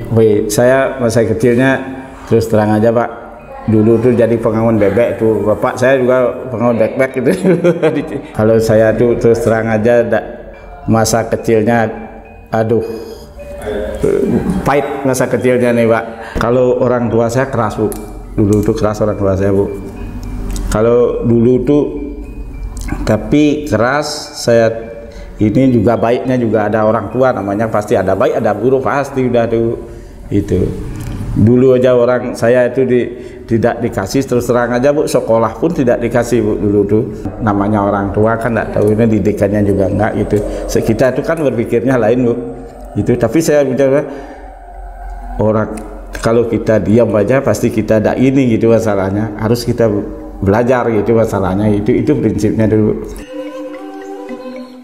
Wih, saya masa kecilnya terus terang aja Pak, dulu tuh jadi pengawan bebek tuh, bapak saya juga pengawan bebek gitu. Kalau saya tuh terus terang aja masa kecilnya, aduh, pahit masa kecilnya nih Pak. Kalau orang tua saya keras Bu, dulu tuh keras orang tua saya Bu. Kalau dulu tuh tapi keras, saya ini juga baiknya juga ada orang tua, namanya pasti ada baik ada buruk, pasti udah tuh itu. Dulu aja orang saya itu tidak dikasih, terus terang aja Bu, sekolah pun tidak dikasih Bu dulu tuh. Namanya orang tua kan nggak tahu ini didikannya juga enggak gitu. Kita itu kan berpikirnya lain Bu itu. Tapi saya bicara orang kalau kita diam aja pasti kita ada ini gitu masalahnya, harus kita belajar gitu masalahnya, itu prinsipnya dulu.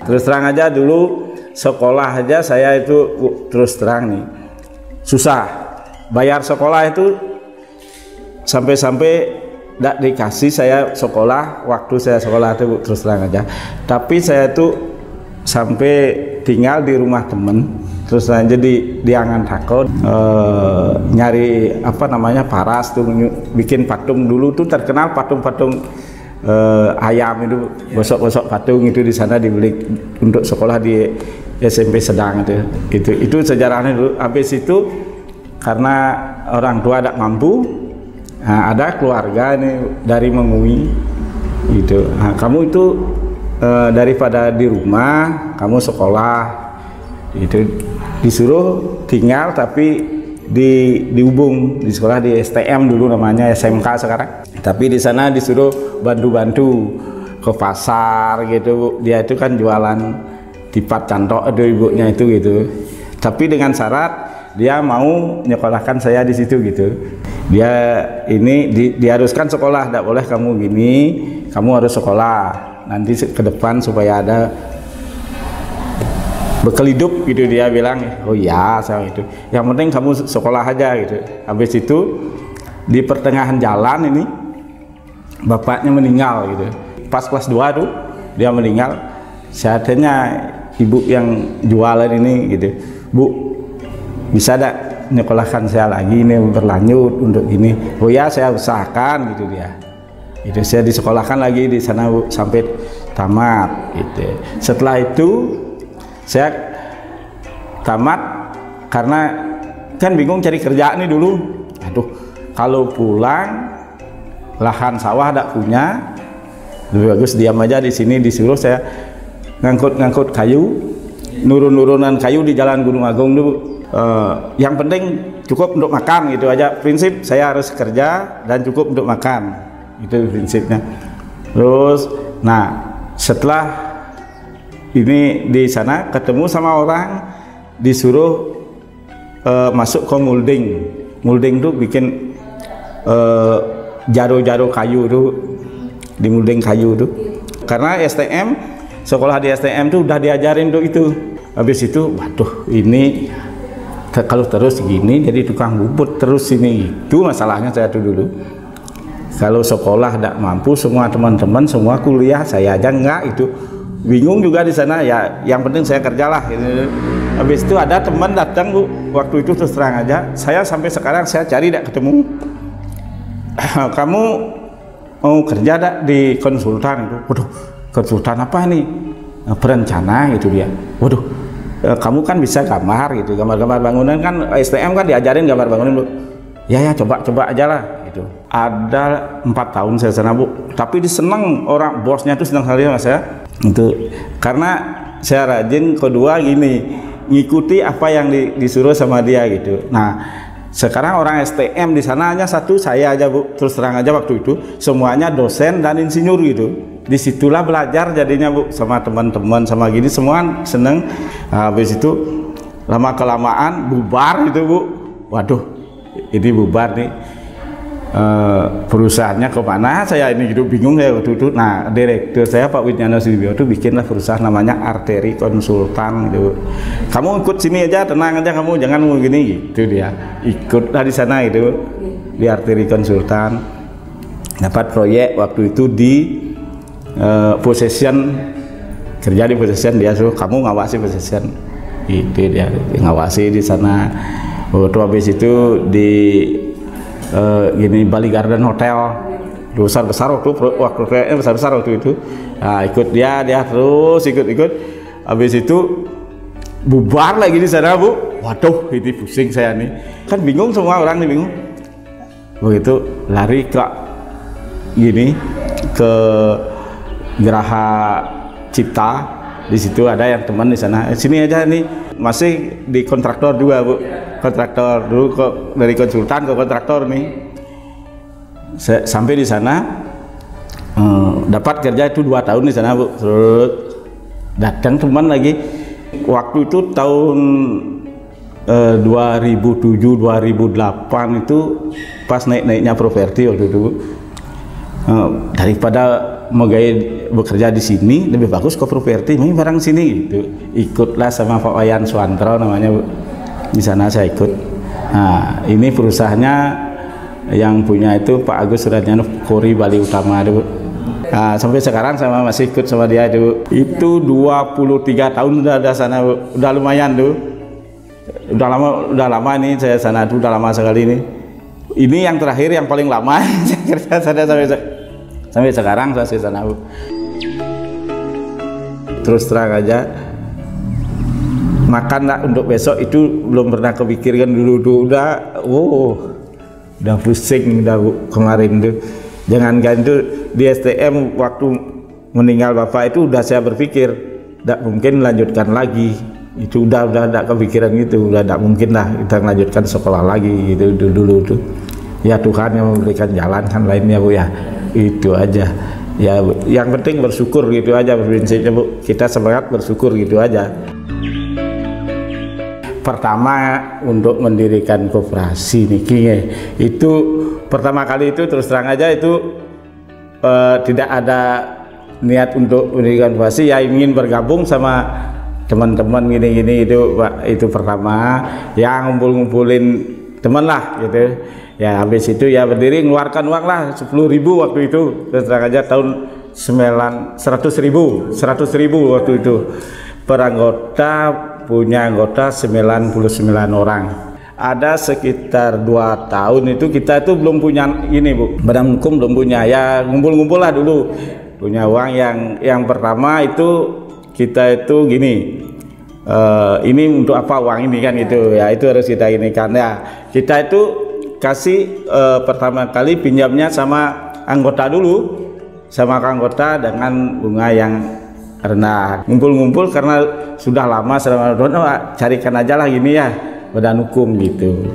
Terus terang aja dulu sekolah aja saya itu Bu, terus terang nih susah bayar sekolah itu, sampai-sampai tidak dikasih saya sekolah waktu saya sekolah itu Bu, terus terang aja. Tapi saya tuh sampai tinggal di rumah temen, terus aja di Angan Takon, nyari apa namanya paras tuh, bikin patung. Dulu tuh terkenal patung-patung ayam itu, gosok-gosok patung itu di sana dibeli untuk sekolah di SMP Sedang itu sejarahnya dulu. Habis itu karena orang tua tidak mampu, nah, ada keluarga ini dari Mengui gitu. Nah, kamu itu daripada di rumah kamu sekolah itu, disuruh tinggal tapi dihubung di sekolah di STM dulu namanya, SMK sekarang. Tapi di sana disuruh bantu-bantu ke pasar gitu. Dia itu kan jualan tipat cantok ada ibunya itu gitu. Tapi dengan syarat dia mau nyekolahkan saya di situ gitu. Dia ini diharuskan sekolah, tidak boleh kamu gini, kamu harus sekolah nanti ke depan supaya ada bekal hidup gitu. Dia bilang, oh iya saya itu, yang penting kamu sekolah aja gitu. Habis itu di pertengahan jalan ini bapaknya meninggal gitu. Pas kelas 2 tuh dia meninggal. Saya tanya ibu yang jualan ini gitu, Bu, bisa tidak nyekolahkan saya lagi ini berlanjut untuk ini? Oh ya saya usahakan gitu dia. Itu saya disekolahkan lagi di sana Bu, sampai tamat gitu. Setelah itu saya tamat karena kan bingung cari kerja nih dulu. Aduh, kalau pulang lahan sawah tidak punya, lebih bagus diam aja di sini. Disuruh saya ngangkut kayu, nurunan kayu di Jalan Gunung Agung dulu. Yang penting cukup untuk makan gitu aja. Prinsip saya harus kerja dan cukup untuk makan, itu prinsipnya. Terus, nah setelah ini di sana ketemu sama orang, disuruh masuk ke molding tuh bikin jaro-jaro kayu tuh, di molding kayu tuh. Karena STM, sekolah di STM tuh udah diajarin tuh itu. Habis itu waduh, ini kalau terus gini jadi tukang bubut terus ini. Itu masalahnya saya tuh dulu. Kalau sekolah tidak mampu, semua teman-teman semua kuliah, saya aja enggak, itu bingung juga di sana ya. Yang penting saya kerjalah gitu. Habis itu ada teman datang Bu, waktu itu terus terang aja saya sampai sekarang saya cari tidak ketemu. Kamu mau kerja tidak di konsultan itu? Waduh, konsultan apa ini? Perencana gitu dia. Waduh, kamu kan bisa gambar gitu, gambar-gambar bangunan kan, STM kan diajarin gambar bangunan Bu. Ya coba aja lah gitu. Ada 4 tahun saya sana Bu, tapi diseneng orang bosnya tuh senang sekali sama saya itu, karena saya rajin. Kedua gini, ngikuti apa yang disuruh sama dia gitu. Nah sekarang orang STM di sana hanya satu saya aja Bu, terus terang aja waktu itu semuanya dosen dan insinyur gitu. Disitulah belajar jadinya Bu, sama teman-teman sama gini semua seneng. Nah, habis itu lama kelamaan bubar gitu Bu. Waduh, ini bubar nih, perusahaannya kemana saya ini gitu, bingung ya waktu itu. Nah direktur saya Pak Widjana Sudibyo itu bikinlah perusahaan namanya Arteri Konsultan gitu. Kamu ikut sini aja, tenang aja kamu, jangan mau gini gitu. Dia ikutlah di sana itu di Arteri Konsultan, dapat proyek waktu itu di possession, kerja di possession. Dia suruh kamu ngawasi possession, itu dia ngawasi di sana. Waktu habis itu di gini Bali Garden Hotel besar waktu waktu itu. Nah, ikut dia terus ikut. Habis itu bubar lagi di sana, Bu. Waduh, ini pusing saya nih. Kan bingung, semua orang nih bingung. Begitu lari ke Geraha Cipta. Di situ ada yang teman di sana. Sini aja nih, masih di kontraktor juga, Bu. Kontraktor dulu kok, dari konsultan ke kontraktor nih. Sampai di sana dapat kerja itu 2 tahun di sana, Bu. Terus datang teman lagi. Waktu itu tahun 2007-2008 itu pas naik-naiknya properti waktu itu, daripada mau bekerja di sini lebih bagus ke properti, main barang sini gitu. Ikutlah sama Pak Wayan Suantro namanya, Bu. Di sana saya ikut. Nah, ini perusahaannya yang punya itu Pak Agus Suratnyano Kori Bali Utama, Bu. Nah, sampai sekarang sama masih ikut sama dia itu 23 tahun udah ada sana, Bu. Udah lumayan tuh, udah lama ini saya sana tuh, udah lama sekali ini. Ini yang terakhir yang paling lama saya kerja sana sampai sekarang saya sana, Bu. Terus terang aja, makan untuk besok itu belum pernah kepikirkan dulu tuh, udah pusing udah, Bu, kemarin tuh. Jangankan itu di STM waktu meninggal Bapak itu udah saya berpikir tidak mungkin lanjutkan lagi, itu udah tidak kepikiran gitu, udah tidak mungkin lah kita melanjutkan sekolah lagi gitu dulu tuh. Ya Tuhan yang memberikan jalan kan lainnya, Bu, ya itu aja ya, Bu. Yang penting bersyukur gitu aja prinsipnya, Bu. Kita semangat bersyukur gitu aja. Pertama untuk mendirikan koperasi niki itu pertama kali itu terus terang aja itu tidak ada niat untuk mendirikan koperasi, ya ingin bergabung sama teman-teman gini-gini itu, Pak. Itu pertama yang ngumpulin teman lah gitu. Ya habis itu ya berdiri ngeluarkan uang lah 10.000 waktu itu, terus terang aja tahun 100.000 waktu itu per anggota. Punya anggota 99 orang. Ada sekitar 2 tahun itu kita itu belum punya ini, Bu, badan hukum belum punya, ya ngumpul-ngumpul lah dulu. Punya uang yang pertama itu kita itu gini, ini untuk apa uang ini kan itu, ya itu harus kita ini kan, ya kita itu kasih pertama kali pinjamnya sama anggota dulu, sama anggota dengan bunga yang karena ngumpul-ngumpul karena sudah lama selama carikan aja lah gini ya badan hukum gitu.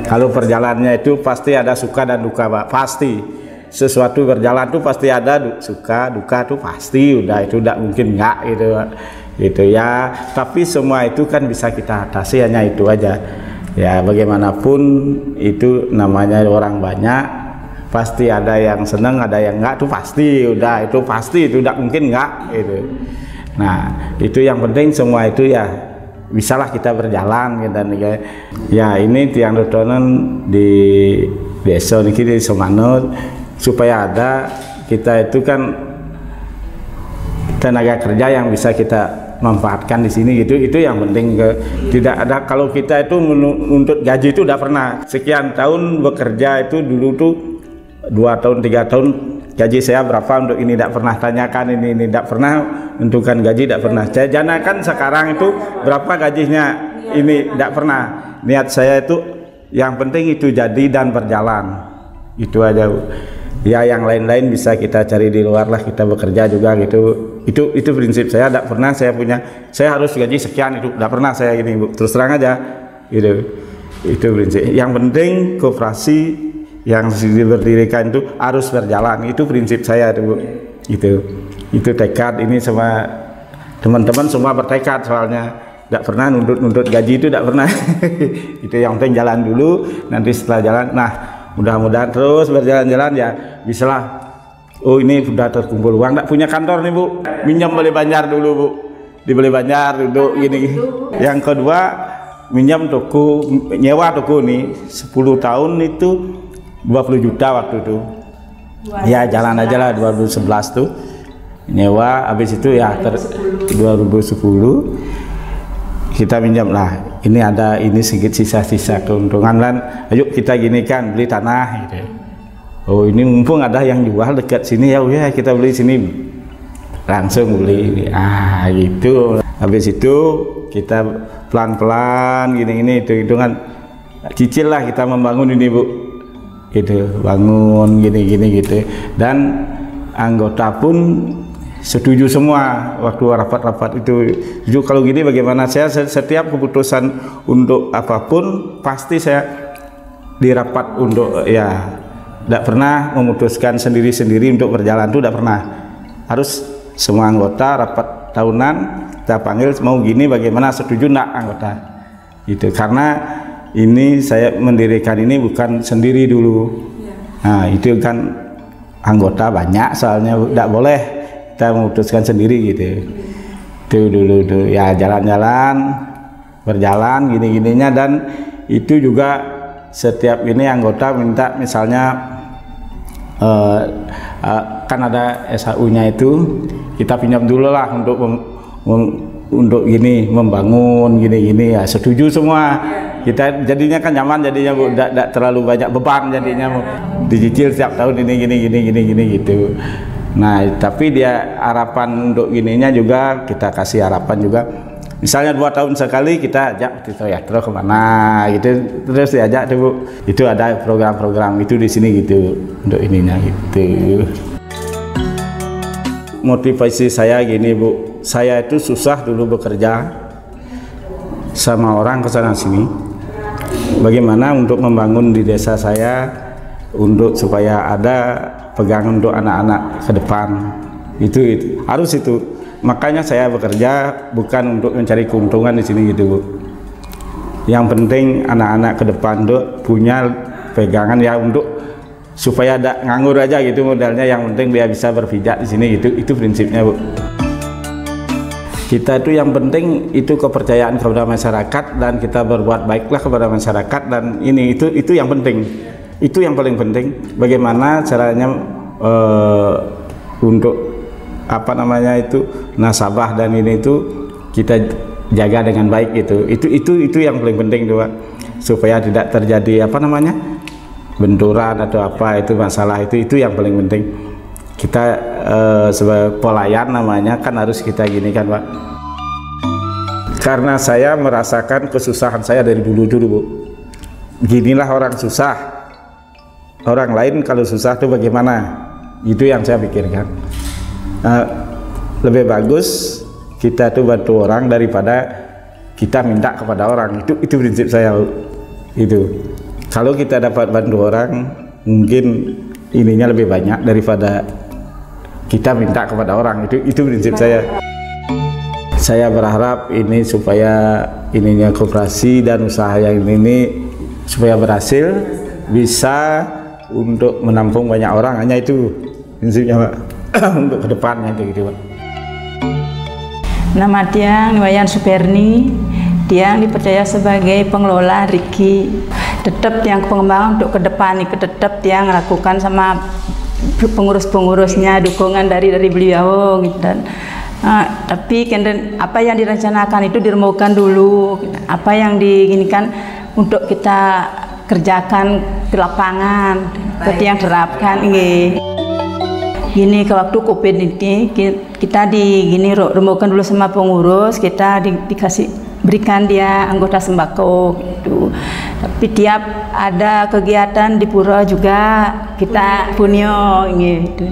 Kalau perjalanannya itu pasti ada suka dan duka, Pak. Pasti sesuatu berjalan tuh pasti ada suka duka tuh pasti, udah itu tidak mungkin enggak gitu, Pak. Gitu ya. Tapi semua itu kan bisa kita atasi, hanya itu aja. Ya bagaimanapun itu namanya orang banyak. Pasti ada yang senang, ada yang enggak, tuh pasti, udah itu pasti, itu tidak mungkin enggak gitu. Nah itu yang penting semua itu ya bisalah kita berjalan gitu. Ya ini tiang rotonan di desa ini di Semanut supaya ada kita itu kan tenaga kerja yang bisa kita manfaatkan di sini gitu. Itu yang penting, tidak ada kalau kita itu menuntut gaji itu udah pernah sekian tahun bekerja itu dulu tuh 2 tahun 3 tahun gaji saya berapa untuk ini tidak pernah tanyakan, ini tidak pernah menentukan gaji, tidak pernah saya janakan sekarang itu berapa gajinya, ini tidak pernah. Niat saya itu yang penting itu jadi dan berjalan, itu aja, Bu. Ya yang lain-lain bisa kita cari di luar lah, kita bekerja juga gitu. Itu prinsip saya, tidak pernah saya punya saya harus gaji sekian, itu tidak pernah saya gini, Bu. Terus terang aja gitu. Itu prinsip. Yang penting koperasi yang diberdirikan itu harus berjalan, itu prinsip saya itu, Bu. Itu tekad ini sama teman-teman semua bertekad, soalnya tidak pernah nuntut gaji, itu tidak pernah. Itu yang penting jalan dulu, nanti setelah jalan nah mudah-mudahan terus berjalan-jalan ya bisalah. Oh ini sudah terkumpul uang, tidak punya kantor nih, Bu, minjam Beli Banjar dulu, Bu, di Beli Banjar duduk gini. Yang kedua minjam toko, nyewa toko nih 10 tahun itu 20 juta waktu itu. Ya jalan aja lah 2011 tuh nyewa, habis itu ya 2010 kita minjam lah ini ada ini sedikit sisa-sisa keuntungan dan ayo kita gini kan beli tanah gitu. Oh ini mumpung ada yang jual dekat sini ya udah kita beli sini, langsung beli gitu. Habis itu kita pelan-pelan gini-gini hitung-hitungan cicil lah kita membangun ini Bu gitu, bangun gini-gini gitu. Dan anggota pun setuju semua waktu rapat-rapat itu. Setuju kalau gini bagaimana. Saya setiap keputusan untuk apapun pasti saya di rapat untuk ya tidak pernah memutuskan sendiri-sendiri untuk berjalan itu tidak pernah. Harus semua anggota rapat tahunan kita panggil mau gini bagaimana, setuju enggak anggota gitu. Karena ini saya mendirikan ini bukan sendiri dulu. Nah itu kan anggota banyak soalnya tidak boleh kita memutuskan sendiri gitu. Itu dulu tuh ya jalan-jalan berjalan gini-gininya. Dan itu juga setiap ini anggota minta misalnya kan ada SHU-nya itu kita pinjam dulu lah untuk gini membangun gini-gini ya, setuju semua. Kita jadinya kan nyaman jadinya Bu, tidak terlalu banyak beban jadinya Bu. Dicicil setiap tahun ini gini gitu. Nah tapi dia harapan untuk gininya juga kita kasih harapan juga, misalnya 2 tahun sekali kita ajak gitu ya terus kemana gitu, terus diajak tuh Bu. Itu ada program-program itu di sini gitu untuk ininya gitu. Motivasi saya gini Bu, saya itu susah dulu bekerja sama orang kesana sini. Bagaimana untuk membangun di desa saya untuk supaya ada pegangan untuk anak-anak ke depan itu harus itu. Makanya saya bekerja bukan untuk mencari keuntungan di sini gitu Bu. Yang penting anak-anak ke depan tuh punya pegangan ya untuk supaya ada nganggur aja gitu modalnya. Yang penting dia bisa berpijak di sini gitu. Itu prinsipnya Bu. Kita itu yang penting itu kepercayaan kepada masyarakat dan kita berbuat baiklah kepada masyarakat, dan ini itu yang penting. Itu yang paling penting. Bagaimana caranya untuk apa namanya itu nasabah dan ini itu kita jaga dengan baik gitu. Itu yang paling penting doang, supaya tidak terjadi apa namanya benturan atau apa itu masalah itu yang paling penting. Kita sebagai pelayan namanya kan harus kita gini kan Pak. Karena saya merasakan kesusahan saya dari dulu Bu. Ginilah orang susah. Orang lain kalau susah tuh bagaimana? Itu yang saya pikirkan. Lebih bagus kita tuh bantu orang daripada kita minta kepada orang. Itu prinsip saya itu. Kalau kita dapat bantu orang mungkin ininya lebih banyak daripada kita minta kepada orang. Itu prinsip saya. Saya berharap ini supaya ininya koperasi dan usaha yang ini supaya berhasil, bisa untuk menampung banyak orang. Hanya itu prinsipnya Pak. Untuk kedepannya gitu Pak. Nama dia Wayan Superni. Dia dipercaya sebagai pengelola Riki. Tetap yang pengembangan untuk ke depan ini tetap dia melakukan sama pengurus-pengurusnya, dukungan dari beliau gitu. Dan tapi apa yang direncanakan itu dirembukan dulu, apa yang diinginkan untuk kita kerjakan di lapangan seperti yang terapkan ini. Gini ke waktu COVID ini kita rembukan dulu sama pengurus, kita berikan dia anggota sembako gitu. Tapi tiap ada kegiatan di pura juga kita punyo gitu.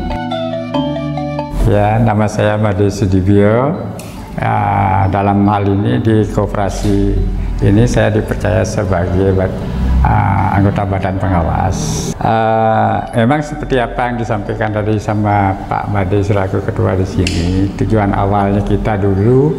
Ya, nama saya Made Sudibyo. Dalam hal ini di koperasi ini saya dipercaya sebagai anggota badan pengawas. Memang seperti apa yang disampaikan tadi sama Pak Made selaku ketua di sini, tujuan awalnya kita dulu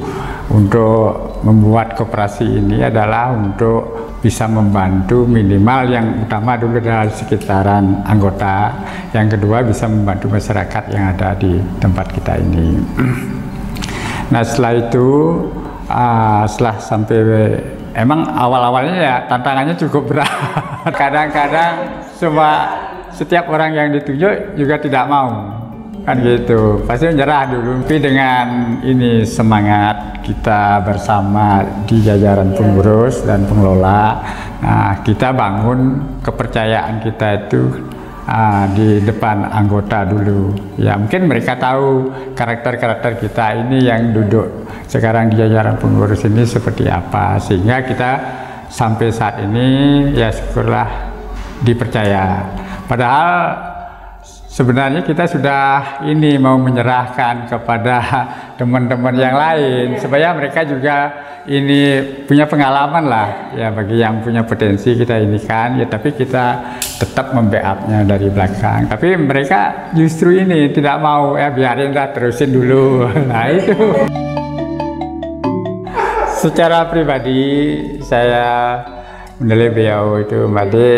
untuk membuat koperasi ini adalah untuk bisa membantu minimal yang utama dulu dari sekitaran anggota, yang kedua bisa membantu masyarakat yang ada di tempat kita ini. Nah setelah itu setelah sampai emang awal-awalnya ya tantangannya cukup berat. Kadang-kadang setiap orang yang ditunjuk juga tidak mau kan gitu. Pasti menyerah dulu. Tapi dengan ini semangat kita bersama di jajaran pengurus dan pengelola, nah, kita bangun kepercayaan kita itu di depan anggota dulu. Ya mungkin mereka tahu karakter-karakter kita ini yang duduk sekarang di jajaran pengurus ini seperti apa, sehingga kita sampai saat ini ya syukurlah dipercaya. Padahal sebenarnya kita sudah ini mau menyerahkan kepada teman-teman yang lain supaya mereka juga ini punya pengalaman lah ya, bagi yang punya potensi kita ini kan ya, tapi kita tetap membackup-nya dari belakang. Tapi mereka justru ini tidak mau, ya biarin dah, terusin dulu. Nah itu. Secara pribadi saya menilai beliau itu Mbak De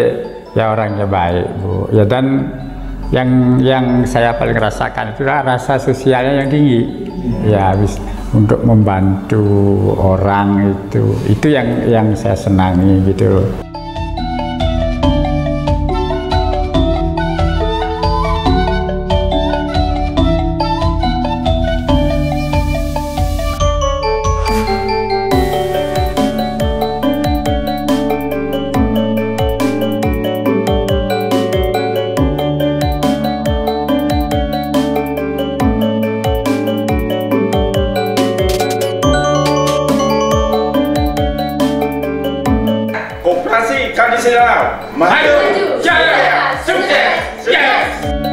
ya orangnya baik Bu ya, dan yang saya paling rasakan itu rasa sosialnya yang tinggi ya, habis untuk membantu orang itu yang saya senangi gitu. Koperasi Tradisional Maju Jaya Sukses!